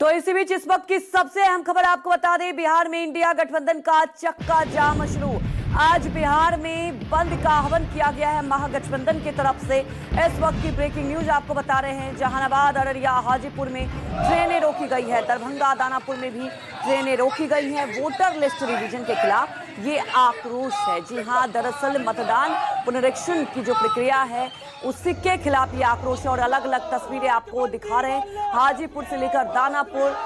तो इसी बीच इस वक्त की सबसे अहम खबर आपको बता दें, बिहार में इंडिया गठबंधन का चक्का जाम शुरू। आज बिहार में बंद का आह्वान किया गया है महागठबंधन की तरफ से। इस वक्त की ब्रेकिंग न्यूज आपको बता रहे हैं, जहानाबाद, अररिया, हाजीपुर में ट्रेनें रोकी गई है। दरभंगा, दानापुर में भी ट्रेनें रोकी गई हैं। वोटर लिस्ट रिवीजन के खिलाफ ये आक्रोश है। जी हां, दरअसल मतदान पुनरीक्षण की जो प्रक्रिया है उसी के खिलाफ ये आक्रोश है और अलग अलग तस्वीरें आपको दिखा रहे हैं। हाजीपुर से लेकर दानापुर,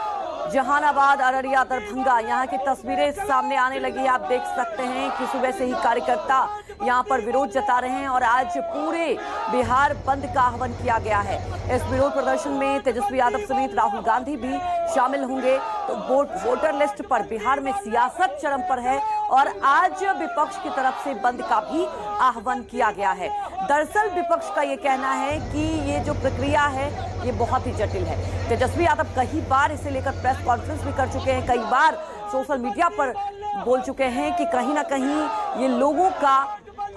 जहानाबाद, अररिया, दरभंगा, यहाँ की तस्वीरें सामने आने लगी। आप देख सकते हैं कि सुबह से ही कार्यकर्ता यहाँ पर विरोध जता रहे हैं और आज पूरे बिहार बंद का आह्वान किया गया है। इस विरोध प्रदर्शन में तेजस्वी यादव समेत राहुल गांधी भी शामिल होंगे। तो वोटर लिस्ट पर बिहार में सियासत चरम पर है और आज विपक्ष की तरफ से बंद का भी आह्वान किया गया है। दरअसल विपक्ष का ये कहना है कि ये जो प्रक्रिया है ये बहुत ही जटिल है। तेजस्वी यादव कई बार इसे लेकर प्रेस कॉन्फ्रेंस भी कर चुके हैं, कई बार सोशल मीडिया पर बोल चुके हैं कि कहीं ना कहीं ये लोगों का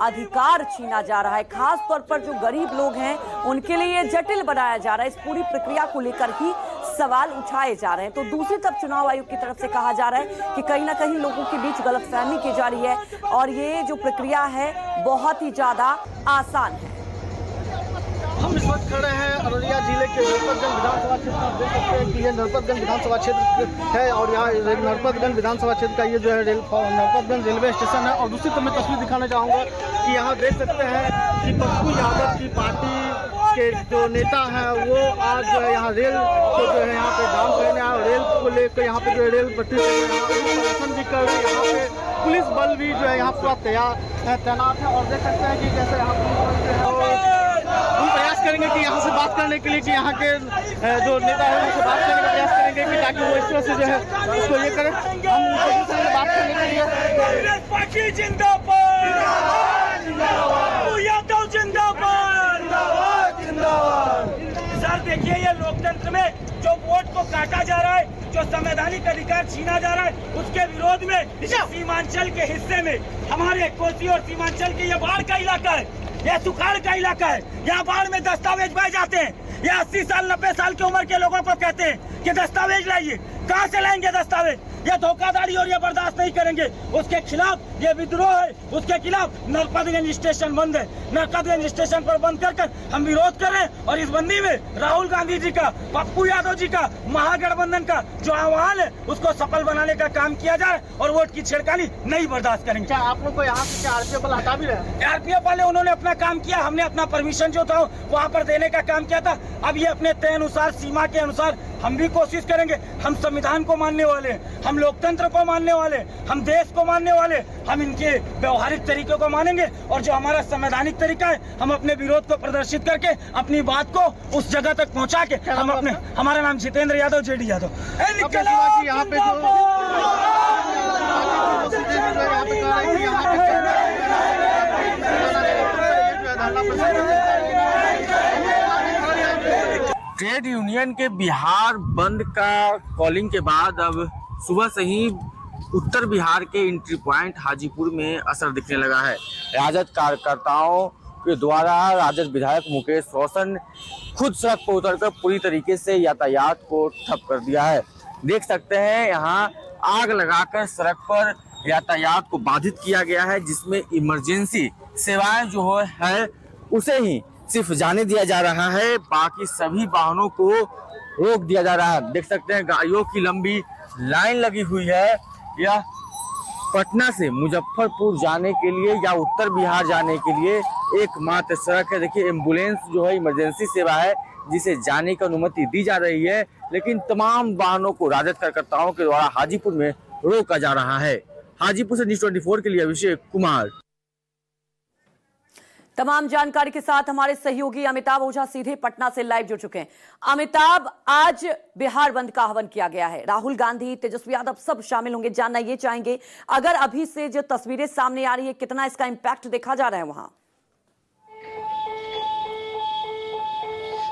अधिकार छीना जा रहा है। खास तौर पर जो गरीब लोग हैं उनके लिए जटिल बनाया जा रहा है। इस पूरी प्रक्रिया को लेकर ही सवाल उठाए जा रहे हैं। तो दूसरी तरफ चुनाव आयोग की तरफ से कहा जा रहा है कि कहीं ना कहीं लोगों के बीच गलतफहमी की जा रही है और ये जो प्रक्रिया है बहुत ही ज्यादा आसान है। हम इस वक्त खड़े हैं अररिया जिले के नरपतगंज विधानसभा क्षेत्र। आप देख सकते हैं कि ये नरपतगंज विधानसभा क्षेत्र है और यहाँ नरपतगंज विधानसभा क्षेत्र का ये जो है नरपतगंज रेलवे स्टेशन है। और दूसरी तरफ मैं तस्वीर दिखाना चाहूँगा कि यहाँ देख सकते हैं कि पप्पू यादव की पार्टी के जो नेता हैं वो आज जो है यहाँ रेल को जो है यहाँ पे जाम करने आए और रेल को लेकर यहाँ पे जो है रेल पटरी प्रदर्शन भी कर रही है। यहाँ पे पुलिस बल भी जो है यहाँ पूरा तैनात है और देख सकते हैं कि जैसे यहाँ हम प्रयास करेंगे कि यहाँ से बात करने के लिए कि यहाँ के जो नेता है उनसे बात करने का प्रयास करेंगे कि ताकि वो इस तरह से जो है उसको ये करें। हम उनसे बात करने के लिए पार्टी जिंदाबाद, यादव जिंदाबाद, सर देखिए ये लोकतंत्र में जो वोट को काटा जा रहा है, जो संवैधानिक अधिकार छीना जा रहा है, उसके विरोध में सीमांचल के हिस्से में हमारे कोसी और सीमांचल के ये बाढ़ का इलाका है, यह सुखाड़ का इलाका है। यहाँ बाढ़ में दस्तावेज बह जाते हैं। ये 80 साल 90 साल की उम्र के लोगों को कहते हैं कि दस्तावेज लाइए, कहाँ से लाएंगे दस्तावेज? ये धोखाधड़ी और ये बर्दाश्त नहीं करेंगे। उसके खिलाफ ये विद्रोह है, उसके खिलाफ नरपतगंज स्टेशन बंद है। नरपतगंज स्टेशन पर बंद कर हम विरोध कर रहे हैं और इस बंदी में राहुल गांधी जी का, पप्पू यादव जी का, महागठबंधन का जो आह्वान है उसको सफल बनाने का काम किया जाए और वोट की छेड़खानी नहीं बर्दाश्त करेंगे। क्या आप लोग को यहाँ से आरपीएफ वाले हटा भी रहे? आरपीएफ वाले उन्होंने अपना काम किया, हमने अपना परमिशन जो था वहाँ पर देने का काम किया था। अब ये अपने तय अनुसार, सीमा के अनुसार हम भी कोशिश करेंगे। हम संविधान को मानने वाले, हम लोकतंत्र को मानने वाले, हम देश को मानने वाले, हम इनके व्यवहारिक तरीकों को मानेंगे और जो हमारा संवैधानिक तरीका है हम अपने विरोध को प्रदर्शित करके अपनी बात को उस जगह तक पहुंचा के हम अपने, हमारा नाम जितेंद्र यादव, जेडी यादव। यहाँ पे ट्रेड यूनियन के बिहार बंद का कॉलिंग के बाद अब सुबह से ही उत्तर बिहार के एंट्री पॉइंट हाजीपुर में असर दिखने लगा है। राजद कार्यकर्ताओं के द्वारा राजद विधायक मुकेश रोशन खुद सड़क पर उतरकर पूरी तरीके से यातायात को ठप कर दिया है। देख सकते हैं यहाँ आग लगाकर सड़क पर यातायात को बाधित किया गया है, जिसमें इमरजेंसी सेवाएं जो है उसे ही सिर्फ जाने दिया जा रहा है, बाकी सभी वाहनों को रोक दिया जा रहा है। देख सकते हैं गाड़ियों की लंबी लाइन लगी हुई है। यह पटना से मुजफ्फरपुर जाने के लिए या उत्तर बिहार जाने के लिए एकमात्र सड़क है। देखिए एम्बुलेंस जो है इमरजेंसी सेवा है जिसे जाने की अनुमति दी जा रही है, लेकिन तमाम वाहनों को राजद कार्यकर्ताओं के द्वारा हाजीपुर में रोका जा रहा है। हाजीपुर से न्यूज़ 24 के लिए अभिषेक कुमार। तमाम जानकारी के साथ हमारे सहयोगी अमिताभ ओझा सीधे पटना से लाइव जुड़ चुके हैं। अमिताभ, आज बिहार बंद का आह्वान किया गया है, राहुल गांधी, तेजस्वी यादव सब शामिल होंगे। जानना ये चाहेंगे अगर अभी से जो तस्वीरें सामने आ रही है कितना इसका इम्पैक्ट देखा जा रहा है वहां?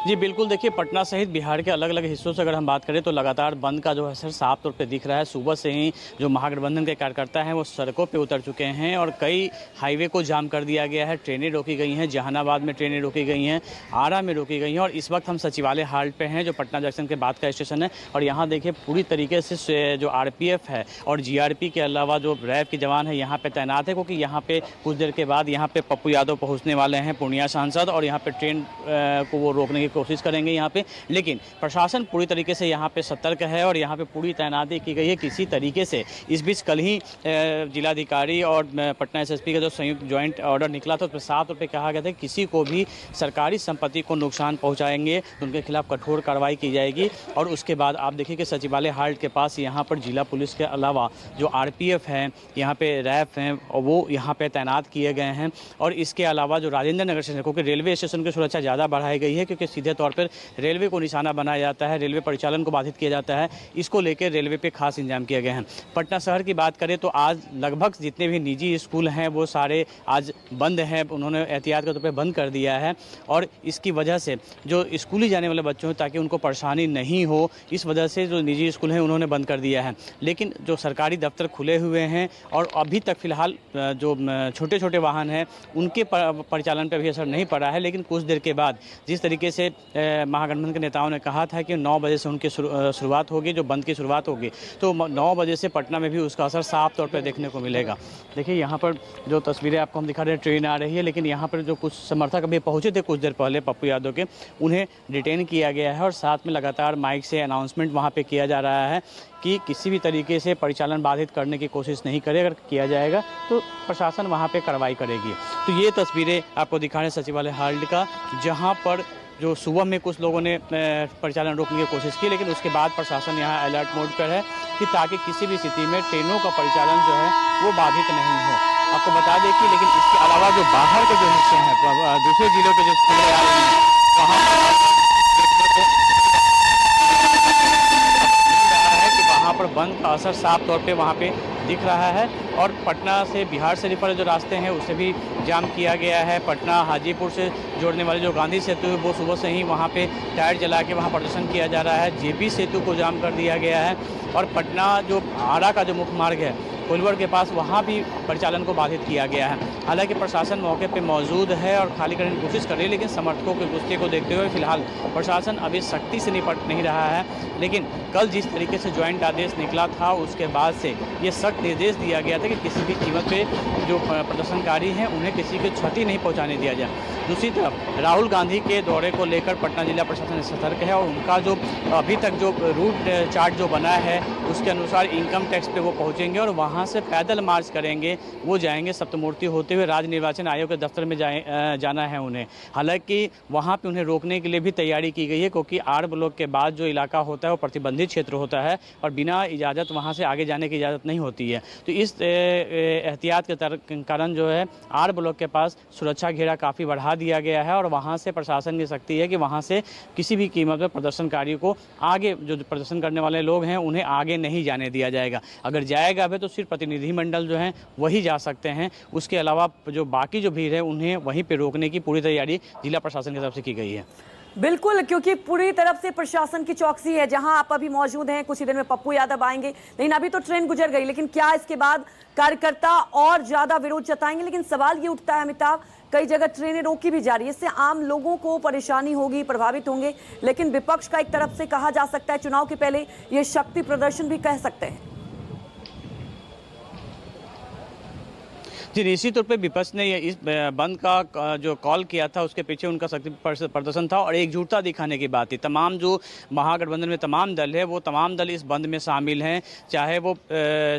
जी बिल्कुल, देखिए पटना सहित बिहार के अलग अलग हिस्सों से अगर हम बात करें तो लगातार बंद का जो असर साफ तौर पे दिख रहा है। सुबह से ही जो महागठबंधन के कार्यकर्ता हैं वो सड़कों पे उतर चुके हैं और कई हाईवे को जाम कर दिया गया है। ट्रेनें रोकी गई हैं, जहानाबाद में ट्रेनें रोकी गई हैं, आरा में रोकी गई हैं और इस वक्त हम सचिवालय हाल्ट पे हैं जो पटना जंक्शन के बाद का स्टेशन है। और यहाँ देखिए पूरी तरीके से जो आरपीएफ है और जीआरपी के अलावा जो रैब के जवान है यहाँ पे तैनात है, क्योंकि यहाँ पे कुछ देर के बाद यहाँ पे पप्पू यादव पहुँचने वाले हैं, पूर्णिया सांसद, और यहाँ पे ट्रेन को वो रोकने की कोशिश करेंगे यहाँ पे। लेकिन प्रशासन पूरी तरीके से यहाँ पे सतर्क है और यहाँ पे पूरी तैनाती की गई है किसी तरीके से। इस बीच कल ही जिलाधिकारी और पटना एसएसपी का जो संयुक्त ज्वाइंट ऑर्डर निकला था उसमें साफ तौर पे कहा गया था कि किसी को भी सरकारी संपत्ति को नुकसान पहुँचाएंगे तो उनके खिलाफ कठोर कार्रवाई की जाएगी। और उसके बाद आप देखिए कि सचिवालय हाल्ट के पास यहाँ पर जिला पुलिस के अलावा जो आरपीएफ है, यहाँ पे रैफ हैं, वो यहाँ पे तैनात किए गए हैं। और इसके अलावा जो राजेंद्र नगर स्टेशन, क्योंकि रेलवे स्टेशन की सुरक्षा ज़्यादा बढ़ाई गई है, क्योंकि सीधे तौर पर रेलवे को निशाना बनाया जाता है, रेलवे परिचालन को बाधित किया जाता है। इसको लेकर रेलवे पे खास इंतजाम किए गए हैं। पटना शहर की बात करें तो आज लगभग जितने भी निजी स्कूल हैं वो सारे आज बंद हैं, उन्होंने एहतियात के तौर पे बंद कर दिया है। और इसकी वजह से जो स्कूली जाने वाले बच्चों हैं ताकि उनको परेशानी नहीं हो, इस वजह से जो निजी स्कूल हैं उन्होंने बंद कर दिया है। लेकिन जो सरकारी दफ्तर खुले हुए हैं और अभी तक फिलहाल जो छोटे छोटे वाहन हैं उनके परिचालन पर भी असर नहीं पड़ा है। लेकिन कुछ देर के बाद जिस तरीके से महागठबंधन के नेताओं ने कहा था कि 9 बजे से उनकी शुरुआत होगी, जो बंद की शुरुआत होगी, तो 9 बजे से पटना में भी उसका असर साफ तौर पर देखने को मिलेगा। देखिए यहाँ पर जो तस्वीरें आपको हम दिखा रहे हैं, ट्रेन आ रही है, लेकिन यहाँ पर जो कुछ समर्थक अभी पहुँचे थे कुछ देर पहले पप्पू यादव के, उन्हें डिटेन किया गया है और साथ में लगातार माइक से अनाउंसमेंट वहाँ पर किया जा रहा है कि किसी भी तरीके से परिचालन बाधित करने की कोशिश नहीं करे। अगर किया जाएगा तो प्रशासन वहाँ पे कार्रवाई करेगी। तो ये तस्वीरें आपको दिखा रहे हैं सचिवालय हाल्ट का, जहाँ पर जो सुबह में कुछ लोगों ने परिचालन रोकने की कोशिश की, लेकिन उसके बाद प्रशासन यहाँ अलर्ट मोड पर है कि ताकि किसी भी स्थिति में ट्रेनों का परिचालन जो है वो बाधित नहीं हो। आपको बता दें कि लेकिन इसके अलावा जो बाहर के जो हिस्से हैं, दूसरे जिलों के जो खबरें आ रही हैं, वहाँ पर बंद का असर साफ तौर पे वहाँ पे दिख रहा है। और पटना से बिहार शरीफ वाले जो रास्ते हैं उसे भी जाम किया गया है। पटना हाजीपुर से जोड़ने वाले जो गांधी सेतु है वो सुबह से ही वहाँ पे टायर जला के वहाँ प्रदर्शन किया जा रहा है। जेपी सेतु को जाम कर दिया गया है और पटना जो आरा का जो मुख्य मार्ग है कोलवर के पास, वहाँ भी परिचालन को बाधित किया गया है। हालांकि प्रशासन मौके पे मौजूद है और खाली करने की कोशिश कर रही है, लेकिन समर्थकों के गुस्से को देखते हुए फिलहाल प्रशासन अभी सख्ती से निपट नहीं रहा है। लेकिन कल जिस तरीके से ज्वाइंट आदेश निकला था उसके बाद से ये सख्त निर्देश दिया गया था कि किसी भी कीमत पे जो प्रदर्शनकारी हैं उन्हें किसी को क्षति नहीं पहुँचाने दिया जाए। दूसरी तरफ राहुल गांधी के दौरे को लेकर पटना जिला प्रशासन सतर्क है और उनका जो अभी तक जो रूट चार्ट जो बना है उसके अनुसार इनकम टैक्स पे वो पहुंचेंगे और वहां से पैदल मार्च करेंगे। वो जाएंगे सप्तमूर्ति होते हुए राज्य निर्वाचन आयोग के दफ्तर में जाना है उन्हें। हालांकि वहां पे उन्हें रोकने के लिए भी तैयारी की गई है, क्योंकि आर ब्लॉक के बाद जो इलाका होता है वो प्रतिबंधित क्षेत्र होता है और बिना इजाज़त वहाँ से आगे जाने की इजाज़त नहीं होती है। तो इस एहतियात के कारण जो है आर ब्लॉक के पास सुरक्षा घेरा काफ़ी बढ़ा दिया गया है और वहाँ से प्रशासन की सख्ती है कि वहाँ से किसी भी कीमत पर प्रदर्शनकारियों को आगे, जो प्रदर्शन करने वाले लोग हैं उन्हें आगे नहीं जाने दिया जाएगा। अगर जाएगा भी तो सिर्फ प्रतिनिधिमंडल जो हैं वही जा सकते हैं, उसके अलावा जो बाकी जो भीड़ है उन्हें वहीं पर रोकने की पूरी तैयारी जिला प्रशासन की तरफ से की गई है। बिल्कुल, क्योंकि पूरी तरफ से प्रशासन की चौकसी है। जहां आप अभी मौजूद हैं, कुछ ही देर में पप्पू यादव आएंगे, लेकिन अभी तो ट्रेन गुजर गई, लेकिन क्या इसके बाद कार्यकर्ता और ज्यादा विरोध जताएंगे? लेकिन सवाल ये उठता है अमिताभ, कई जगह ट्रेनें रोकी भी जा रही है, इससे आम लोगों को परेशानी होगी, प्रभावित होंगे। लेकिन विपक्ष का एक तरफ से कहा जा सकता है चुनाव के पहले ये शक्ति प्रदर्शन भी कह सकते हैं। जी, निश्चित तौर पे विपक्ष ने इस बंद का जो कॉल किया था उसके पीछे उनका शक्ति प्रदर्शन था और एकजुटता दिखाने की बात थी। तमाम जो महागठबंधन में तमाम दल है वो तमाम दल इस बंद में शामिल हैं, चाहे वो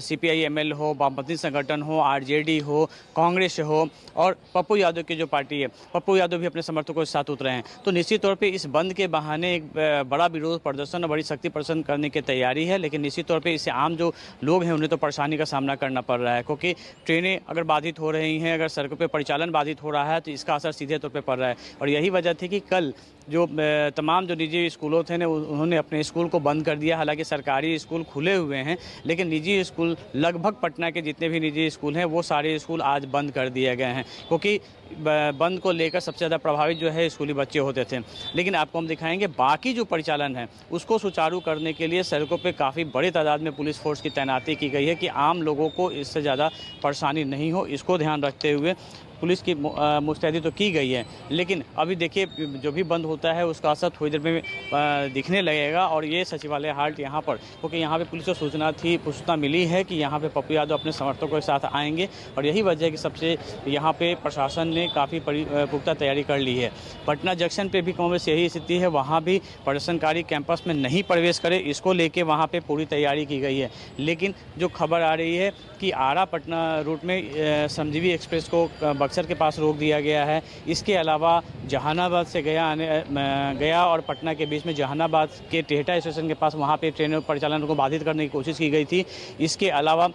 CPI-ML हो, वामपंथी संगठन हो, RJD हो, कांग्रेस हो और पप्पू यादव की जो पार्टी है, पप्पू यादव भी अपने समर्थकों के साथ उतरे हैं। तो निश्चित तौर पर इस बंद के बहाने एक बड़ा विरोध प्रदर्शन और बड़ी शक्ति प्रदर्शन करने की तैयारी है। लेकिन निश्चित तौर पर इससे आम जो लोग हैं उन्हें तो परेशानी का सामना करना पड़ रहा है, क्योंकि ट्रेनें अगर बाधित हो रही हैं, अगर सड़कों पे परिचालन बाधित हो रहा है तो इसका असर सीधे तौर पे पड़ रहा है। और यही वजह थी कि कल जो तमाम जो निजी स्कूलों थे ने उन्होंने अपने स्कूल को बंद कर दिया। हालांकि सरकारी स्कूल खुले हुए हैं, लेकिन निजी स्कूल लगभग पटना के जितने भी निजी स्कूल हैं वो सारे स्कूल आज बंद कर दिए गए हैं, क्योंकि बंद को लेकर सबसे ज़्यादा प्रभावित जो है स्कूली बच्चे होते थे। लेकिन आपको हम दिखाएंगे बाकी जो परिचालन है उसको सुचारू करने के लिए सड़कों पे काफ़ी बड़ी तादाद में पुलिस फोर्स की तैनाती की गई है कि आम लोगों को इससे ज़्यादा परेशानी नहीं हो। इसको ध्यान रखते हुए पुलिस की मुस्तैदी तो की गई है, लेकिन अभी देखिए जो भी बंद होता है उसका असर थोड़ी देर में दिखने लगेगा। और ये सचिवालय हाल्ट यहाँ पर, क्योंकि यहाँ पे पुलिस को सूचना मिली है कि यहाँ पे पप्पू यादव अपने समर्थकों के साथ आएंगे, और यही वजह है कि सबसे यहाँ पे प्रशासन ने काफ़ी पुख्ता तैयारी कर ली है। पटना जंक्शन पे भी कांग्रेस यही स्थिति है, वहाँ भी प्रदर्शनकारी कैंपस में नहीं प्रवेश करे, इसको लेके वहाँ पे पूरी तैयारी की गई है। लेकिन जो खबर आ रही है कि आरा पटना रूट में श्रमजीवी एक्सप्रेस को बक्सर के पास रोक दिया गया है। इसके अलावा जहानाबाद से गया और पटना के बीच में जहानाबाद के टेहटा स्टेशन के पास वहाँ पे ट्रेन परिचालन को बाधित करने की कोशिश की गई थी। इसके अलावा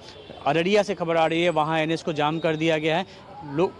अररिया से खबर आ रही है वहाँ एनएच को जाम कर दिया गया है।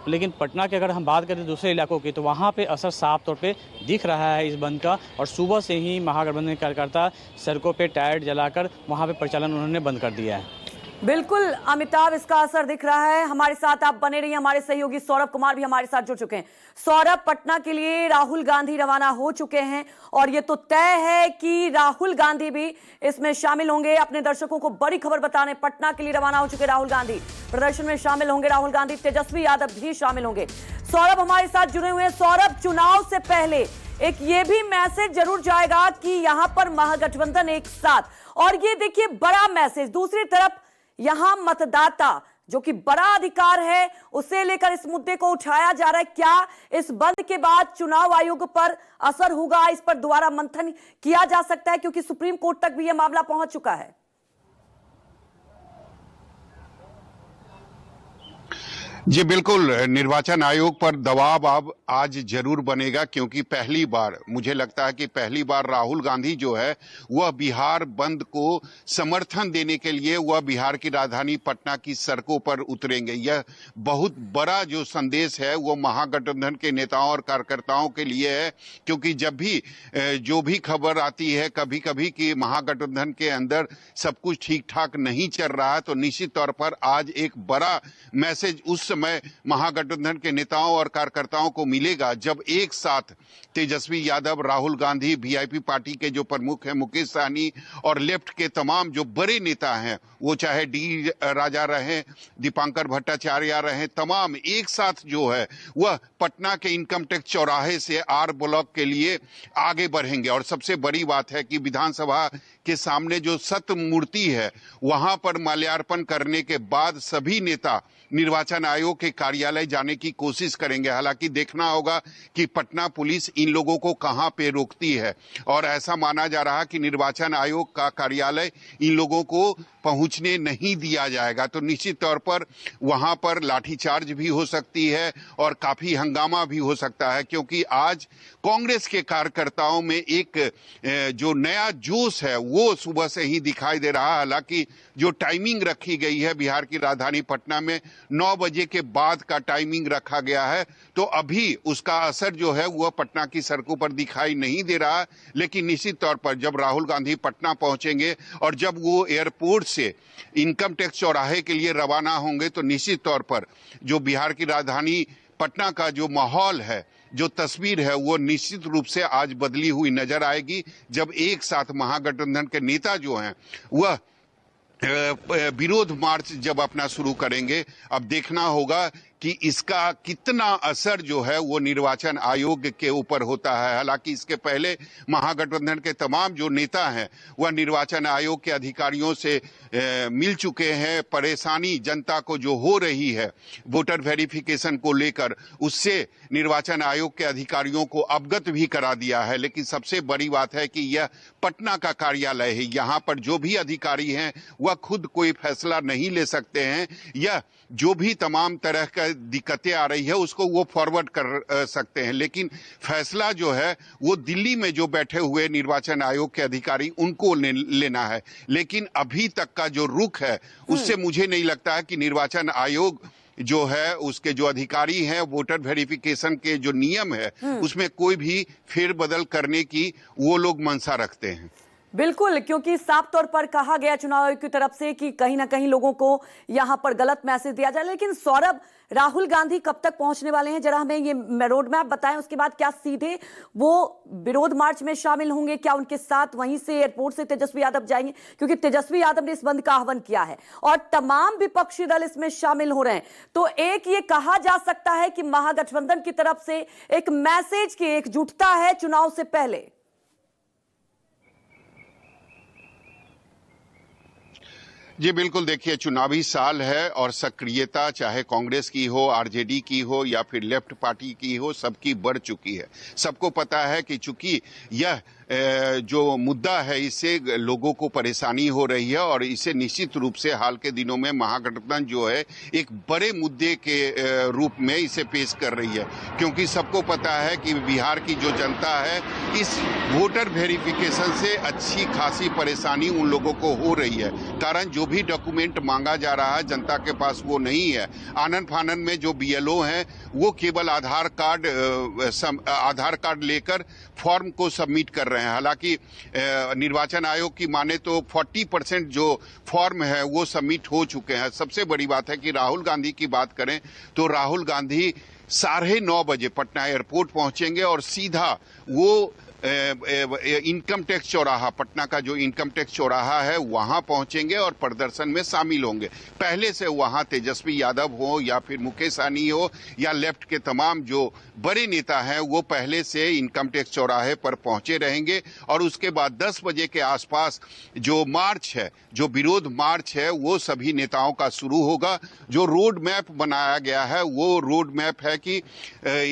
लेकिन पटना की अगर हम बात करें दूसरे इलाकों की, तो वहाँ पे असर साफ तौर पे दिख रहा है इस बंद का। और सुबह से ही महागठबंधन कार्यकर्ता सड़कों पे टायर जलाकर वहाँ पे परिचालन उन्होंने बंद कर दिया है। बिल्कुल अमिताभ, इसका असर दिख रहा है। हमारे साथ आप बने रहिए, हमारे सहयोगी सौरभ कुमार भी हमारे साथ जुड़ चुके हैं। सौरभ, पटना के लिए राहुल गांधी रवाना हो चुके हैं और ये तो तय है कि राहुल गांधी भी इसमें शामिल होंगे। अपने दर्शकों को बड़ी खबर बताने पटना के लिए रवाना हो चुके राहुल गांधी, प्रदर्शन में शामिल होंगे राहुल गांधी, तेजस्वी यादव भी शामिल होंगे। सौरभ हमारे साथ जुड़े हुए हैं। सौरभ, चुनाव से पहले एक ये भी मैसेज जरूर जाएगा कि यहां पर महागठबंधन एक साथ, और ये देखिए बड़ा मैसेज। दूसरी तरफ यहां मतदाता जो कि बड़ा अधिकार है उसे लेकर इस मुद्दे को उठाया जा रहा है। क्या इस बंद के बाद चुनाव आयोग पर असर होगा? इस पर दोबारा मंथन किया जा सकता है, क्योंकि सुप्रीम कोर्ट तक भी यह मामला पहुंच चुका है। जी बिल्कुल, निर्वाचन आयोग पर दबाव अब आज जरूर बनेगा, क्योंकि पहली बार, मुझे लगता है कि पहली बार राहुल गांधी जो है वह बिहार बंद को समर्थन देने के लिए वह बिहार की राजधानी पटना की सड़कों पर उतरेंगे। यह बहुत बड़ा जो संदेश है वो महागठबंधन के नेताओं और कार्यकर्ताओं के लिए है, क्योंकि जब भी जो भी खबर आती है कभी कभी कि महागठबंधन के अंदर सब कुछ ठीक ठाक नहीं चल रहा है, तो निश्चित तौर पर आज एक बड़ा मैसेज उस समय महागठबंधन के नेताओं और कार्यकर्ताओं को मिलेगा जब एक साथ तेजस्वी यादव, राहुल गांधी, वीआईपी पार्टी के जो प्रमुख हैं मुकेश सहनी और लेफ्ट के तमाम जो बड़े नेता हैं, वो चाहे डी राजा रहे, दीपांकर भट्टाचार्य रहे, तमाम एक साथ जो है वह पटना के इनकम टैक्स चौराहे से आर ब्लॉक के लिए आगे बढ़ेंगे। और सबसे बड़ी बात है कि विधानसभा के सामने जो सत्य मूर्ति है वहां पर माल्यार्पण करने के बाद सभी नेता निर्वाचन आयोग के कार्यालय जाने की कोशिश करेंगे। हालांकि देखना होगा कि पटना पुलिस इन लोगों को कहां पे रोकती है, और ऐसा माना जा रहा है कि निर्वाचन आयोग का कार्यालय इन लोगों को पहुंचने नहीं दिया जाएगा। तो निश्चित तौर पर वहां पर लाठीचार्ज भी हो सकती है और काफी हंगामा भी हो सकता है, क्योंकि आज कांग्रेस के कार्यकर्ताओं में एक जो नया जोश है वो सुबह से ही दिखाई दे रहा है। हालांकि जो टाइमिंग रखी गई है बिहार की राजधानी पटना में 9 बजे के बाद का टाइमिंग रखा गया है, तो अभी उसका असर जो है वह पटना की सड़कों पर दिखाई नहीं दे रहा। लेकिन निश्चित तौर पर जब राहुल गांधी पटना पहुंचेंगे और जब वो एयरपोर्ट से इनकम टैक्स चौराहे के लिए रवाना होंगे, तो निश्चित तौर पर जो बिहार की राजधानी पटना का जो माहौल है, जो तस्वीर है, वो निश्चित रूप से आज बदली हुई नजर आएगी, जब एक साथ महागठबंधन के नेता जो हैं वह विरोध मार्च जब अपना शुरू करेंगे। अब देखना होगा कि इसका कितना असर जो है वो निर्वाचन आयोग के ऊपर होता है। हालांकि इसके पहले महागठबंधन के तमाम जो नेता हैं वह निर्वाचन आयोग के अधिकारियों से मिल चुके हैं। परेशानी जनता को जो हो रही है वोटर वेरिफिकेशन को लेकर, उससे निर्वाचन आयोग के अधिकारियों को अवगत भी करा दिया है। लेकिन सबसे बड़ी बात है कि यह पटना का कार्यालय है, यहाँ पर जो भी अधिकारी हैं वह खुद कोई फैसला नहीं ले सकते हैं। यह जो भी तमाम तरह का दिक्कतें आ रही है उसको वो फॉरवर्ड कर सकते हैं, लेकिन फैसला जो है वो दिल्ली में जो बैठे हुए निर्वाचन आयोग के अधिकारी उनको लेना है। लेकिन अभी तक का जो रुख है उससे मुझे नहीं लगता है कि निर्वाचन आयोग जो है उसके जो अधिकारी हैं वोटर वेरिफिकेशन के जो नियम है उसमें कोई भी फेरबदल करने की वो लोग मंशा रखते हैं। बिल्कुल, क्योंकि साफ तौर पर कहा गया चुनाव आयोग की तरफ से कि कहीं ना कहीं लोगों को यहां पर गलत मैसेज दिया जाए। लेकिन सौरभ, राहुल गांधी कब तक पहुंचने वाले हैं, जरा हमें ये रोड मैप बताएं। उसके बाद क्या सीधे वो विरोध मार्च में शामिल होंगे, क्या उनके साथ वहीं से एयरपोर्ट से तेजस्वी यादव जाएंगे, क्योंकि तेजस्वी यादव ने इस बंद का आह्वान किया है और तमाम विपक्षी दल इसमें शामिल हो रहे हैं। तो एक ये कहा जा सकता है कि महागठबंधन की तरफ से एक मैसेज की एकजुटता है चुनाव से पहले। जी बिल्कुल, देखिए चुनावी साल है और सक्रियता चाहे कांग्रेस की हो, आरजेडी की हो या फिर लेफ्ट पार्टी की हो, सबकी बढ़ चुकी है। सबको पता है कि चूंकि यह जो मुद्दा है इससे लोगों को परेशानी हो रही है और इसे निश्चित रूप से हाल के दिनों में महागठबंधन जो है एक बड़े मुद्दे के रूप में इसे पेश कर रही है, क्योंकि सबको पता है कि बिहार की जो जनता है इस वोटर वेरिफिकेशन से अच्छी खासी परेशानी उन लोगों को हो रही है। कारण जो भी डॉक्यूमेंट मांगा जा रहा है जनता के पास वो नहीं है। आनन फानन में जो बीएलओ हैं वो केवल आधार कार्ड लेकर फॉर्म को सबमिट कर रहे हैं। हालांकि निर्वाचन आयोग की माने तो 40% जो फॉर्म है वो सबमिट हो चुके हैं। सबसे बड़ी बात है कि राहुल गांधी की बात करें तो राहुल गांधी 9:30 बजे पटना एयरपोर्ट पहुंचेंगे और सीधा वो इनकम टैक्स चौराहा, पटना का जो इनकम टैक्स चौराहा है वहां पहुंचेंगे और प्रदर्शन में शामिल होंगे। पहले से वहां तेजस्वी यादव हो या फिर मुकेश सहनी हो या लेफ्ट के तमाम जो बड़े नेता हैं वो पहले से इनकम टैक्स चौराहे पर पहुंचे रहेंगे और उसके बाद 10 बजे के आसपास जो मार्च है, जो विरोध मार्च है, वो सभी नेताओं का शुरू होगा। जो रोड मैप बनाया गया है वो रोड मैप है कि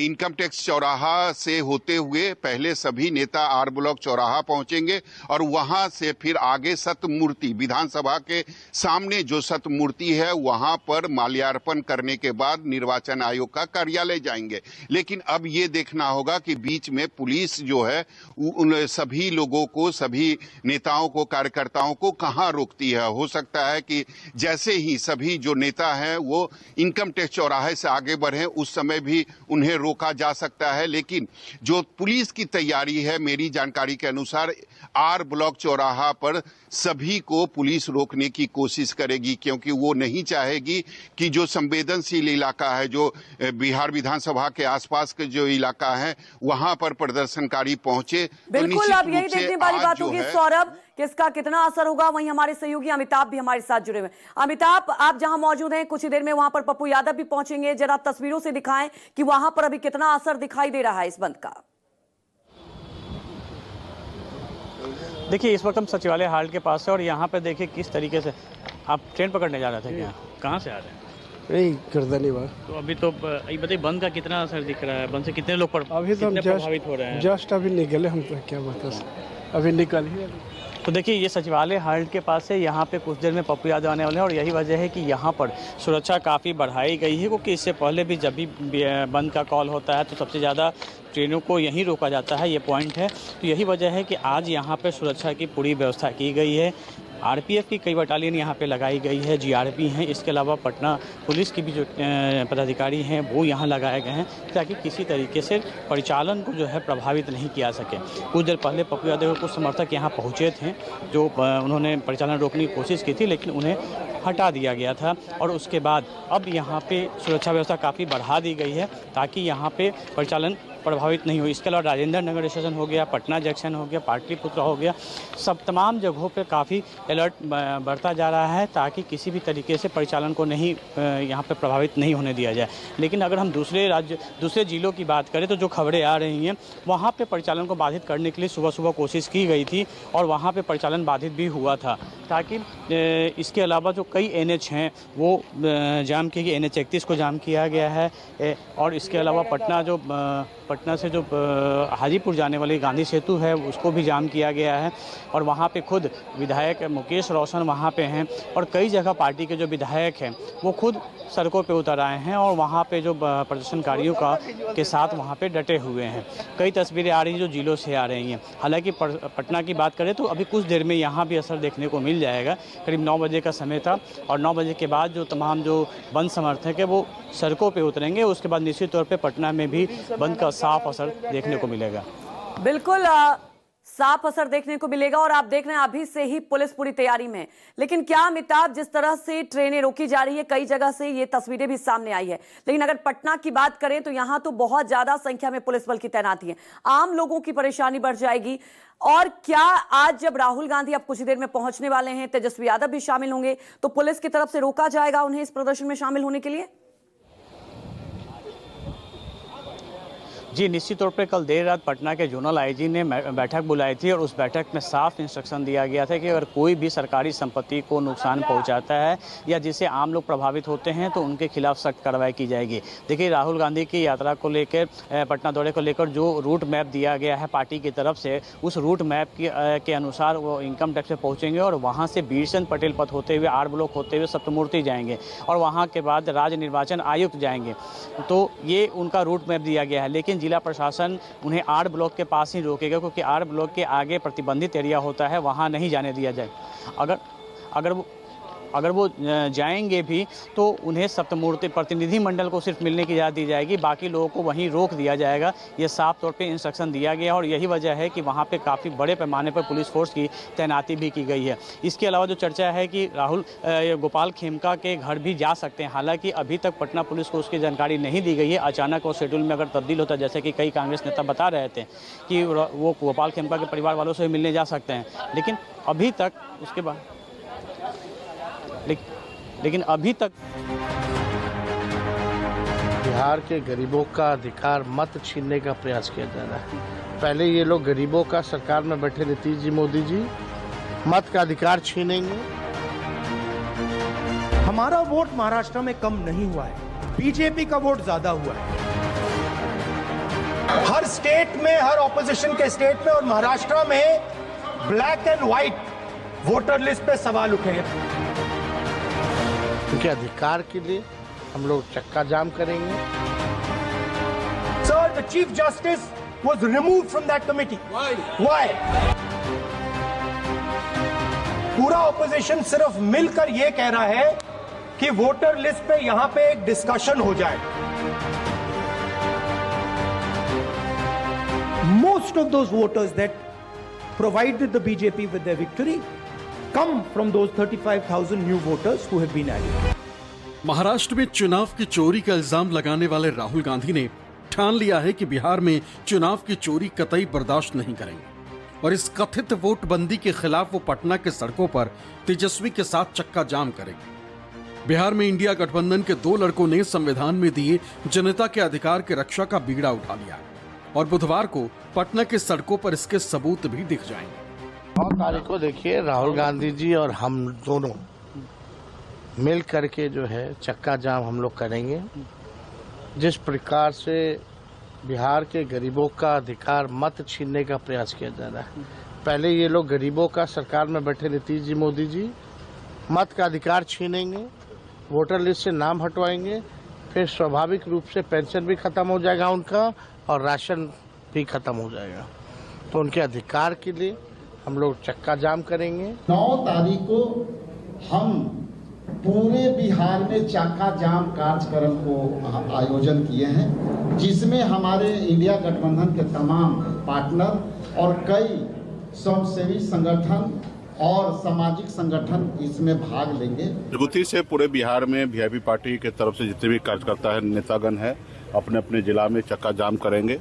इनकम टैक्स चौराहा से होते हुए पहले सभी नेता आर ब्लॉक चौराहा पहुंचेंगे और वहां से फिर आगे सतमूर्ति, विधानसभा के सामने जो सतमूर्ति है वहां पर माल्यार्पण करने के बाद निर्वाचन आयोग का कार्यालय जाएंगे। लेकिन अब ये देखना होगा कि बीच में पुलिस जो है उन सभी लोगों को, सभी नेताओं को, कार्यकर्ताओं को कहां रोकती है। हो सकता है कि जैसे ही सभी जो नेता हैं वो इनकम टैक्स चौराहे से आगे बढ़े उस समय भी उन्हें रोका जा सकता है। लेकिन जो पुलिस की तैयारी है, मेरी जानकारी के अनुसार आर ब्लॉक चौराहा पर सभी को पुलिस रोकने की कोशिश करेगी, क्योंकि वो नहीं चाहेगी कि जो संवेदनशील इलाका है, जो बिहार विधानसभा के आसपास के जो इलाका है वहां पर प्रदर्शनकारी पहुंचे। बिल्कुल, अब यही देखने वाली बात होगी सौरभ, किसका कितना असर होगा। वहीं हमारे सहयोगी अमिताभ भी हमारे साथ जुड़े हुए। अमिताभ, आप जहां मौजूद हैं, कुछ ही देर में वहां पर पप्पू यादव भी पहुंचेंगे। जरा तस्वीरों से दिखाएं कि वहां पर अभी कितना असर दिखाई दे रहा है इस बंद का। देखिए, इस वक्त हम सचिवालय हाल के पास है और यहाँ पे देखिए किस तरीके से आप ट्रेन पकड़ने जा रहे थे क्या? कहाँ से आ रहे हैं? यही गर्दनी बार। तो अभी तो ये बताइए बंद का कितना असर दिख रहा है, बंद से कितने लोग अभी तो प्रभावित हो रहे हैं? जस्ट अभी निकले हम, तो क्या बता, अभी निकल ही। तो देखिए, ये सचिवालय हाल्ट के पास है। यहाँ पे कुछ देर में पप्पू यादव आने वाले हैं और यही वजह है कि यहाँ पर सुरक्षा काफ़ी बढ़ाई गई है, क्योंकि इससे पहले भी जब भी बंद का कॉल होता है तो सबसे ज़्यादा ट्रेनों को यहीं रोका जाता है, ये पॉइंट है। तो यही वजह है कि आज यहाँ पे सुरक्षा की पूरी व्यवस्था की गई है। आरपीएफ की कई बटालियन यहाँ पे लगाई गई है, जीआरपी हैं, इसके अलावा पटना पुलिस की भी जो पदाधिकारी हैं वो यहाँ लगाए गए हैं, ताकि किसी तरीके से परिचालन को जो है प्रभावित नहीं किया सके। कुछ देर पहले पप्पू यादव के कुछ समर्थक यहाँ पहुँचे थे, जो उन्होंने परिचालन रोकने की कोशिश की थी, लेकिन उन्हें हटा दिया गया था। और उसके बाद अब यहाँ पे सुरक्षा व्यवस्था काफ़ी बढ़ा दी गई है ताकि यहाँ पे परिचालन प्रभावित नहीं हो। इसके अलावा राजेंद्र नगर स्टेशन हो गया, पटना जंक्शन हो गया, पाटलिपुत्र हो गया, सब तमाम जगहों पे काफ़ी अलर्ट बढ़ता जा रहा है ताकि किसी भी तरीके से परिचालन को नहीं यहाँ पे प्रभावित नहीं होने दिया जाए। लेकिन अगर हम दूसरे जिलों की बात करें तो जो खबरें आ रही हैं वहाँ पे परिचालन को बाधित करने के लिए सुबह सुबह कोशिश की गई थी और वहाँ पे परिचालन बाधित भी हुआ था, ताकि इसके अलावा जो कई NH हैं वो जाम किए गए, NH 31 को जाम किया गया है। और इसके अलावा पटना से जो हाजीपुर जाने वाली गांधी सेतु है उसको भी जाम किया गया है और वहाँ पे खुद विधायक मुकेश रोशन वहाँ पे हैं और कई जगह पार्टी के जो विधायक हैं वो खुद सड़कों पे उतर आए हैं और वहाँ पे जो प्रदर्शनकारियों के साथ वहाँ पे डटे हुए हैं। कई तस्वीरें आ रही हैं जो जिलों से आ रही हैं। हालांकि पटना की बात करें तो अभी कुछ देर में यहाँ भी असर देखने को मिल मिल जाएगा। करीब 9 बजे का समय था और 9 बजे के बाद जो तमाम जो बंद समर्थक है वो सड़कों पे उतरेंगे। उसके बाद निश्चित तौर पे पटना में भी बंद का साफ असर देखने को मिलेगा। बिल्कुल साफ असर देखने को मिलेगा और आप देख रहे हैं अभी से ही पुलिस पूरी तैयारी में। लेकिन क्या अमिताभ, जिस तरह से ट्रेनें रोकी जा रही है, कई जगह से ये तस्वीरें भी सामने आई है, लेकिन अगर पटना की बात करें तो यहां तो बहुत ज्यादा संख्या में पुलिस बल की तैनाती है, आम लोगों की परेशानी बढ़ जाएगी। और क्या आज जब राहुल गांधी अब कुछ देर में पहुंचने वाले हैं, तेजस्वी यादव भी शामिल होंगे, तो पुलिस की तरफ से रोका जाएगा उन्हें इस प्रदर्शन में शामिल होने के लिए? जी, निश्चित तौर पर कल देर रात पटना के जोनल आईजी ने बैठक बुलाई थी और उस बैठक में साफ इंस्ट्रक्शन दिया गया था कि अगर कोई भी सरकारी संपत्ति को नुकसान पहुंचाता है या जिससे आम लोग प्रभावित होते हैं तो उनके खिलाफ सख्त कार्रवाई की जाएगी। देखिए, राहुल गांधी की यात्रा को लेकर, पटना दौरे को लेकर जो रूट मैप दिया गया है पार्टी की तरफ से, उस रूट मैप के अनुसार वो इनकम टैक्स से पहुँचेंगे और वहाँ से बीरचंद पटेल पथ होते हुए आर ब्लॉक होते हुए सप्तमूर्ति जाएंगे और वहाँ के बाद राज्य निर्वाचन आयुक्त जाएंगे। तो ये उनका रूट मैप दिया गया है, लेकिन जिला प्रशासन उन्हें आर ब्लॉक के पास ही रोकेगा क्योंकि आर ब्लॉक के आगे प्रतिबंधित एरिया होता है, वहां नहीं जाने दिया जाए। अगर वो जाएंगे भी तो उन्हें सप्तमूर्ति प्रतिनिधि मंडल को सिर्फ मिलने की इजाज़त दी जाएगी, बाकी लोगों को वहीं रोक दिया जाएगा। ये साफ तौर पे इंस्ट्रक्शन दिया गया और यही वजह है कि वहाँ पे काफ़ी बड़े पैमाने पर पुलिस फोर्स की तैनाती भी की गई है। इसके अलावा जो चर्चा है कि राहुल गोपाल खेमका के घर भी जा सकते हैं, हालांकि अभी तक पटना पुलिस को उसकी जानकारी नहीं दी गई है। अचानक वो शेड्यूल में अगर तब्दील होता है, जैसे कि कई कांग्रेस नेता बता रहे थे कि वो गोपाल खेमका के परिवार वालों से मिलने जा सकते हैं, लेकिन अभी तक उसके बाद लेकिन अभी तक बिहार के गरीबों का अधिकार मत छीनने का प्रयास किया जा रहा है। पहले ये लोग गरीबों का सरकार में बैठे नीतीश जी, मोदी जी मत का अधिकार छीनेंगे। हमारा वोट महाराष्ट्र में कम नहीं हुआ है, बीजेपी का वोट ज्यादा हुआ है। हर स्टेट में, हर ऑपोजिशन के स्टेट में और महाराष्ट्र में black and white voter list पे सवाल उठे हैं। उनके अधिकार के लिए हम लोग चक्का जाम करेंगे। Sir, the Chief Justice was removed from that committee. Why? पूरा ऑपोजिशन सिर्फ मिलकर ये कह रहा है कि वोटर लिस्ट पे यहां पे एक डिस्कशन हो जाए। Most of those voters that provided the BJP with their victory come from those 35,000 new voters who have been added. Maharashtra में चुनाव की चोरी का इल्जाम लगाने वाले राहुल गांधी ने ठान लिया है कि बिहार में चुनाव की चोरी कतई बर्दाश्त नहीं करेंगे और इस कथित वोटबंदी के खिलाफ वो पटना के सड़कों पर तेजस्वी के साथ चक्का जाम करेंगे। बिहार में इंडिया गठबंधन के 2 लड़कों ने संविधान में दिए जनता के अधिकार की रक्षा का बीड़ा उठा लिया और बुधवार को पटना के सड़कों पर इसके सबूत भी दिख जाएंगे। 9 तारीख को देखिए, राहुल गांधी जी और हम दोनों मिल करके जो है चक्का जाम हम लोग करेंगे। जिस प्रकार से बिहार के गरीबों का अधिकार मत छीनने का प्रयास किया जा रहा है। पहले ये लोग गरीबों का सरकार में बैठे नीतीश जी, मोदी जी मत का अधिकार छीनेंगे, वोटर लिस्ट से नाम हटवाएंगे, फिर स्वाभाविक रूप से पेंशन भी खत्म हो जाएगा उनका और राशन भी खत्म हो जाएगा। तो उनके अधिकार के लिए हम लोग चक्का जाम करेंगे। 9 तारीख को हम पूरे बिहार में चक्का जाम कार्यक्रम को आयोजन किए हैं, जिसमें हमारे इंडिया गठबंधन के तमाम पार्टनर और कई स्वयंसेवी संगठन और सामाजिक संगठन इसमें भाग लेंगे। मजबूती से पूरे बिहार में वीआईपी पार्टी के तरफ से जितने भी कार्यकर्ता है, नेतागण है, अपने अपने जिला में चक्का जाम करेंगे।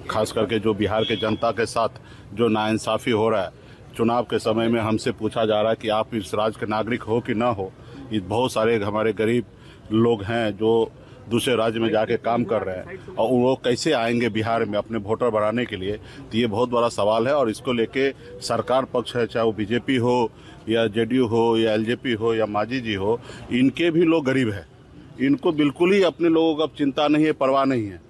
खास करके जो बिहार के जनता के साथ जो नाइंसाफी हो रहा है, चुनाव के समय में हमसे पूछा जा रहा है कि आप इस राज्य के नागरिक हो कि ना हो। ये बहुत सारे हमारे गरीब लोग हैं जो दूसरे राज्य में जाके काम कर रहे हैं और वो कैसे आएंगे बिहार में अपने वोटर बढ़ाने के लिए। तो ये बहुत बड़ा सवाल है और इसको लेके सरकार पक्ष है, चाहे वो बीजेपी हो या जेडीयू हो या एलजेपी हो या मांझी जी हो, इनके भी लोग गरीब हैं। इनको बिल्कुल ही अपने लोगों का चिंता नहीं है, परवाह नहीं है।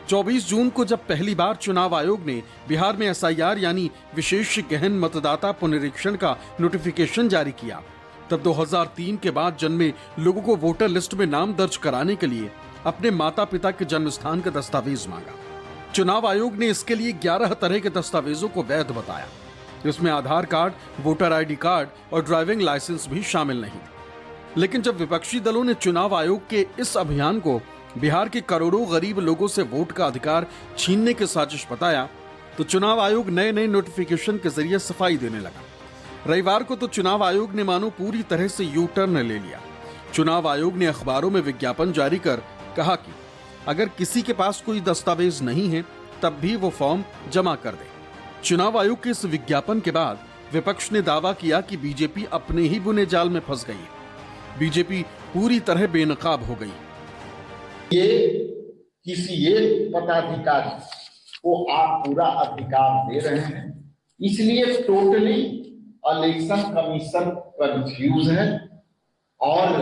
24 जून को जब पहली बार चुनाव आयोग ने बिहार में एसआईआर यानी विशेष गहन मतदाता पुनरीक्षण का नोटिफिकेशन जारी किया, तब 2003 के बाद जन्मे लोगों को वोटर लिस्ट में नाम दर्ज कराने के लिए अपने माता पिता के जन्म स्थान का दस्तावेज मांगा। चुनाव आयोग ने इसके लिए 11 तरह के दस्तावेजों को वैध बताया। इसमें आधार कार्ड, वोटर आईडी कार्ड और ड्राइविंग लाइसेंस भी शामिल नहीं। लेकिन जब विपक्षी दलों ने चुनाव आयोग के इस अभियान को बिहार के करोड़ों गरीब लोगों से वोट का अधिकार छीनने की साजिश बताया, तो चुनाव आयोग नए नए नोटिफिकेशन के जरिए सफाई देने लगा। रविवार को तो चुनाव आयोग ने मानो पूरी तरह से यू टर्न ले लिया। चुनाव आयोग ने अखबारों में विज्ञापन जारी कर कहा कि अगर किसी के पास कोई दस्तावेज नहीं है तब भी वो फॉर्म जमा कर दे। चुनाव आयोग के इस विज्ञापन के बाद विपक्ष ने दावा किया कि बीजेपी अपने ही बुने जाल में फंस गई है। बीजेपी पूरी तरह बेनकाब हो गई। ये किसी एक पदाधिकारी को आप पूरा अधिकार दे रहे हैं, इसलिए टोटली इलेक्शन कमीशन कंफ्यूज है और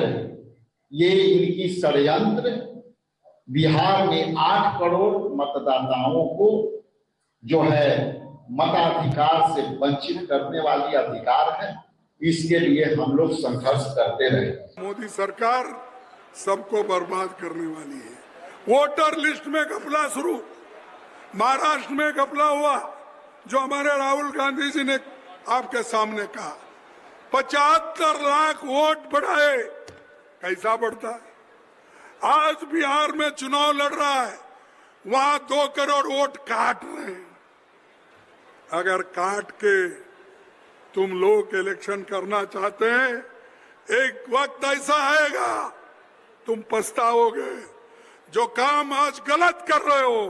ये इनकी षड्यंत्र बिहार में 8 करोड़ मतदाताओं को जो है मताधिकार से वंचित करने वाली अधिकार है। इसके लिए हम लोग संघर्ष करते रहे। मोदी सरकार सबको बर्बाद करने वाली है। वोटर लिस्ट में घपला शुरू, महाराष्ट्र में घपला हुआ, जो हमारे राहुल गांधी जी ने आपके सामने कहा 75 लाख वोट बढ़ाए। कैसा बढ़ता है? आज बिहार में चुनाव लड़ रहा है, वहां 2 करोड़ वोट काट रहे हैं। अगर काट के तुम लोग इलेक्शन करना चाहते हैं, एक वक्त ऐसा आएगा तुम पछताओगे। जो काम आज गलत कर रहे हो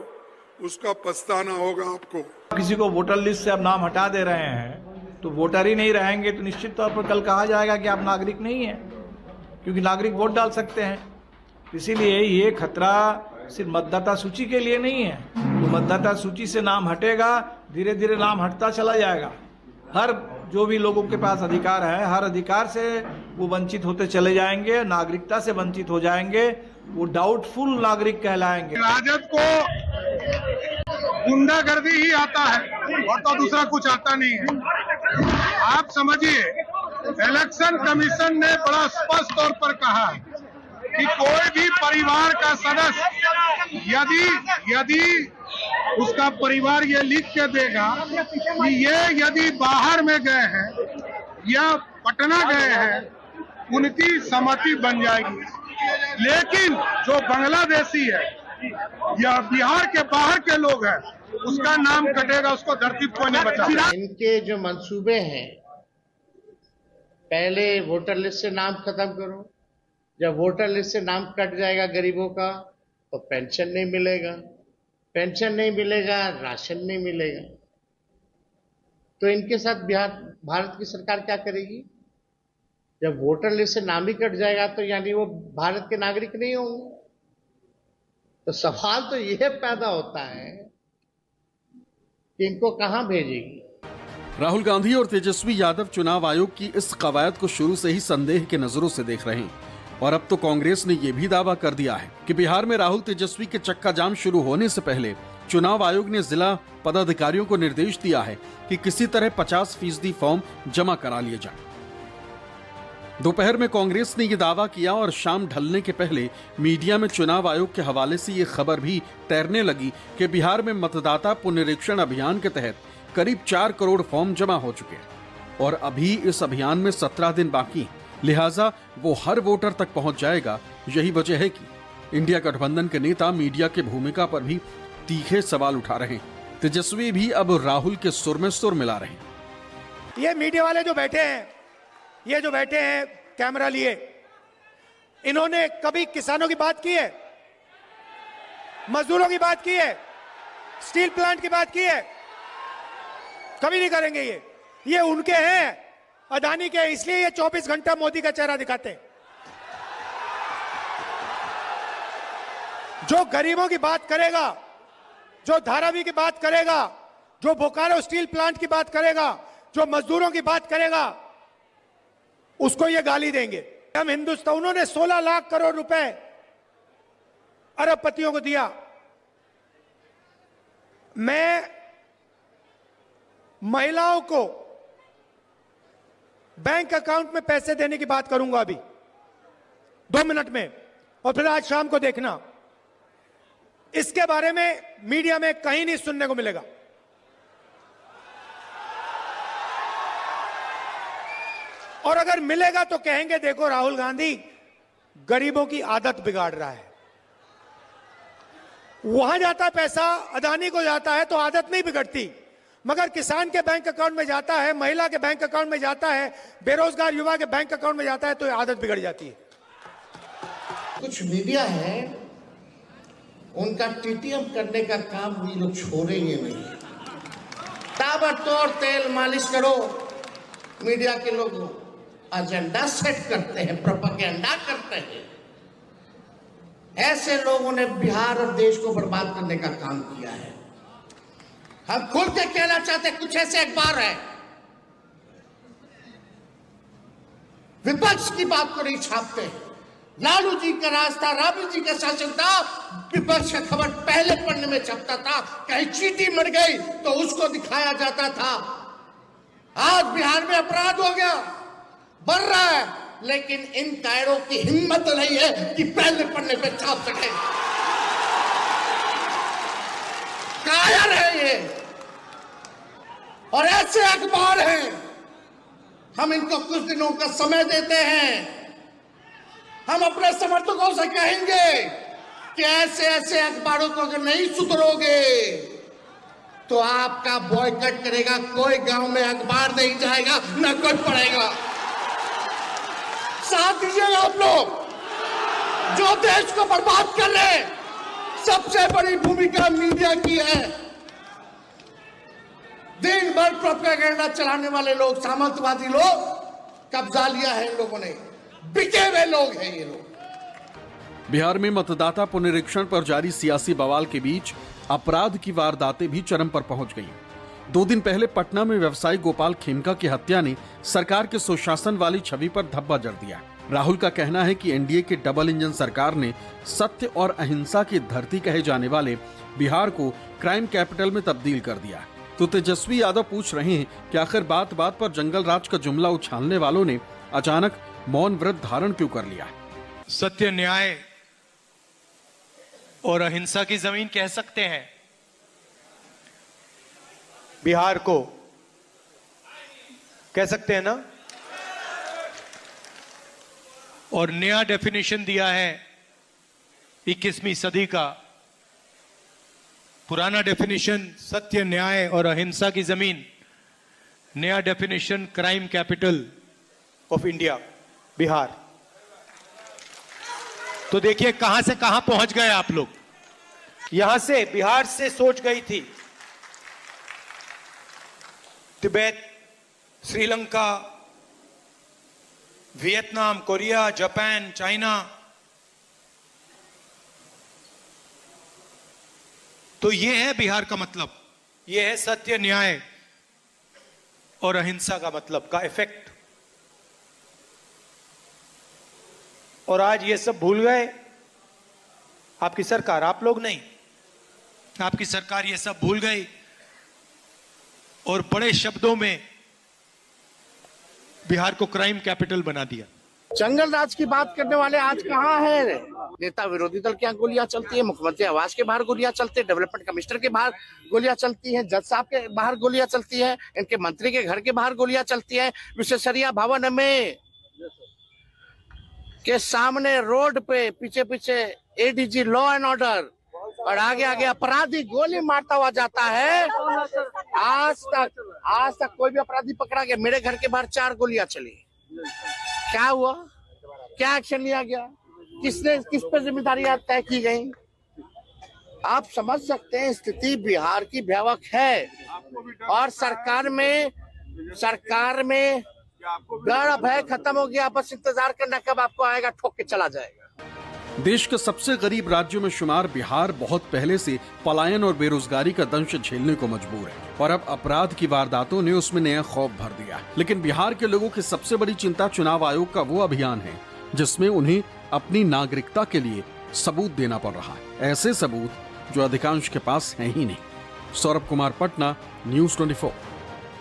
उसका पछताना होगा आपको। किसी को वोटर लिस्ट से आप नाम हटा दे रहे हैं तो वोटर ही नहीं रहेंगे, तो निश्चित तौर पर कल कहा जाएगा कि आप नागरिक नहीं हैं, क्योंकि नागरिक वोट डाल सकते हैं। इसीलिए ये खतरा सिर्फ मतदाता सूची के लिए नहीं है। तो मतदाता सूची से नाम हटेगा, धीरे धीरे नाम हटता चला जाएगा। हर जो भी लोगों के पास अधिकार है, हर अधिकार से वो वंचित होते चले जाएंगे, नागरिकता से वंचित हो जाएंगे, वो डाउटफुल नागरिक कहलाएंगे। राजद को गुंडागर्दी ही आता है और तो दूसरा कुछ आता नहीं है। आप समझिए, इलेक्शन कमीशन ने बड़ा स्पष्ट तौर पर कहा कि कोई भी परिवार का सदस्य यदि उसका परिवार ये लिख के देगा कि ये यदि बाहर में गए हैं या पटना गए हैं, उनकी सहमति बन जाएगी। लेकिन जो बांग्लादेशी है या बिहार के बाहर के लोग हैं, उसका नाम कटेगा, उसको धरती को नहीं बचा। इनके जो मंसूबे हैं, पहले वोटर लिस्ट से नाम खत्म करो। जब वोटर लिस्ट से नाम कट जाएगा गरीबों का तो पेंशन नहीं मिलेगा, पेंशन नहीं मिलेगा, राशन नहीं मिलेगा। तो इनके साथ भारत की सरकार क्या करेगी? जब वोटर लिस्ट से नाम ही कट जाएगा तो यानी वो भारत के नागरिक नहीं होंगे। तो सवाल तो यह पैदा होता है कि इनको कहां भेजेगी। राहुल गांधी और तेजस्वी यादव चुनाव आयोग की इस कवायद को शुरू से ही संदेह के नजरों से देख रहे हैं और अब तो कांग्रेस ने यह भी दावा कर दिया है कि बिहार में राहुल तेजस्वी के चक्का जाम शुरू होने से पहले चुनाव आयोग ने जिला पदाधिकारियों को निर्देश दिया है कि किसी तरह 50% फॉर्म जमा करा लिए जाए। दोपहर में कांग्रेस ने यह दावा किया और शाम ढलने के पहले मीडिया में चुनाव आयोग के हवाले से ये खबर भी तैरने लगी कि बिहार में मतदाता पुनरीक्षण अभियान के तहत करीब 4 करोड़ फॉर्म जमा हो चुके हैं और अभी इस अभियान में 17 दिन बाकी हैं, लिहाजा वो हर वोटर तक पहुंच जाएगा। यही वजह है कि इंडिया गठबंधन के नेता मीडिया की भूमिका पर भी तीखे सवाल उठा रहे हैं। तेजस्वी भी अब राहुल के सुर में सुर मिला रहे हैं। ये मीडिया वाले जो बैठे हैं, ये जो बैठे हैं कैमरा लिए, इन्होंने कभी किसानों की बात की है, मजदूरों की बात की है, स्टील प्लांट की बात की है? कभी नहीं करेंगे। ये उनके हैं, अदानी के, इसलिए ये 24 घंटा मोदी का चेहरा दिखाते हैं। जो गरीबों की बात करेगा, जो धारावी की बात करेगा, जो बोकारो स्टील प्लांट की बात करेगा, जो मजदूरों की बात करेगा, उसको ये गाली देंगे। हम हिंदुस्तान, उन्होंने 16 लाख करोड़ रुपए अरबपतियों को दिया। मैं महिलाओं को बैंक अकाउंट में पैसे देने की बात करूंगा अभी 2 मिनट में, और फिर आज शाम को देखना। इसके बारे में मीडिया में कहीं नहीं सुनने को मिलेगा। और अगर मिलेगा तो कहेंगे देखो राहुल गांधी गरीबों की आदत बिगाड़ रहा है। वहां जाता है पैसा, अदानी को जाता है तो आदत नहीं बिगड़ती, मगर किसान के बैंक अकाउंट में जाता है, महिला के बैंक अकाउंट में जाता है, बेरोजगार युवा के बैंक अकाउंट में जाता है तो आदत बिगड़ जाती है। कुछ मीडिया है उनका टीटीएम करने का काम भी लोग छोड़ेंगे नहीं। ताबड़तोड़ तेल मालिश करो, मीडिया के लोग एजेंडा सेट करते हैं, प्रोपेगेंडा करते हैं। ऐसे लोगों ने बिहार और देश को बर्बाद करने का काम किया है। हम खुल के कहना चाहते हैं, कुछ ऐसे अखबार है विपक्ष की बात को नहीं छापते। लालू जी का राज था, राबड़ी जी का शासन था, विपक्ष का खबर पहले पन्ने में छपता था, कहीं चींटी मर गई तो उसको दिखाया जाता था। आज बिहार में अपराध हो गया, बढ़ रहा है, लेकिन इन कायरों की हिम्मत नहीं है कि पहले पन्ने पे छाप सके। कायर है ये, और ऐसे अखबार हैं, हम इनको कुछ दिनों का समय देते हैं। हम अपने समर्थकों से कहेंगे कि ऐसे ऐसे अखबारों को अगर नहीं सुधरोगे तो आपका बॉयकॉट करेगा, कोई गांव में अखबार नहीं जाएगा, न कोई पढ़ेगा। साथ दीजिएगा आप लोग, जो देश को बर्बाद कर रहे हैं। सबसे बड़ी भूमिका मीडिया की है। दिन भर प्रोपेगेंडा चलाने वाले लोग, सामंतवादी लोग, कब्जा लिया है इन लोगों ने, बिके हुए लोग हैं ये लोग। बिहार में मतदाता पुनरीक्षण पर जारी सियासी बवाल के बीच अपराध की वारदातें भी चरम पर पहुंच गईं। 2 दिन पहले पटना में व्यवसायी गोपाल खेमका की हत्या ने सरकार के सुशासन वाली छवि पर धब्बा जड़ दिया। राहुल का कहना है कि एनडीए की डबल इंजन सरकार ने सत्य और अहिंसा की धरती कहे जाने वाले बिहार को क्राइम कैपिटल में तब्दील कर दिया। तो तेजस्वी यादव पूछ रहे हैं कि आखिर बात बात पर जंगल राज का जुमला उछालने वालों ने अचानक मौन व्रत धारण क्यों कर लिया। सत्य, न्याय और अहिंसा की जमीन कह सकते हैं बिहार को, कह सकते हैं ना। और नया डेफिनेशन दिया है 21वीं सदी का। पुराना डेफिनेशन सत्य, न्याय और अहिंसा की जमीन, नया definition crime capital of India Bihar. तो देखिए कहां से कहां पहुंच गए आप लोग। यहां से, बिहार से सोच गई थी Tibet, Sri Lanka, Vietnam, Korea, Japan, China. तो ये है बिहार का मतलब, ये है सत्य, न्याय और अहिंसा का मतलब, का इफेक्ट। और आज ये सब भूल गए आपकी सरकार, आप लोग नहीं, आपकी सरकार ये सब भूल गई और बड़े शब्दों में बिहार को क्राइम कैपिटल बना दिया। जंगल राज की बात करने वाले आज कहाँ है? नेता विरोधी दल के यहाँ गोलियां चलती है, मुख्यमंत्री आवास के बाहर गोलियां चलती है, डेवलपमेंट कमिश्नर के बाहर गोलियां चलती हैं, जज साहब के बाहर गोलियां चलती हैं, इनके मंत्री के घर के बाहर गोलियां चलती हैं, विशेषरिया भवन में के सामने रोड पे पीछे पीछे एडीजी लॉ एंड ऑर्डर और आगे आगे अपराधी गोली मारता हुआ जाता है। आज तक कोई भी अपराधी पकड़ा गया? मेरे घर के बाहर 4 गोलियां चली, क्या हुआ? क्या एक्शन लिया गया? किस पर जिम्मेदारी तय की गई? आप समझ सकते हैं स्थिति बिहार की भयावह है। और सरकार में डर भय खत्म हो गया, बस इंतजार करना कब आपको आएगा, ठोक के चला जाएगा। देश के सबसे गरीब राज्यों में शुमार बिहार बहुत पहले से पलायन और बेरोजगारी का दंश झेलने को मजबूर है और अब अपराध की वारदातों ने उसमें नया खौफ भर दिया। लेकिन बिहार के लोगों की सबसे बड़ी चिंता चुनाव आयोग का वो अभियान है जिसमें उन्हें अपनी नागरिकता के लिए सबूत देना पड़ रहा है, ऐसे सबूत जो अधिकांश के पास है ही नहीं। सौरभ कुमार, पटना, न्यूज़ 24।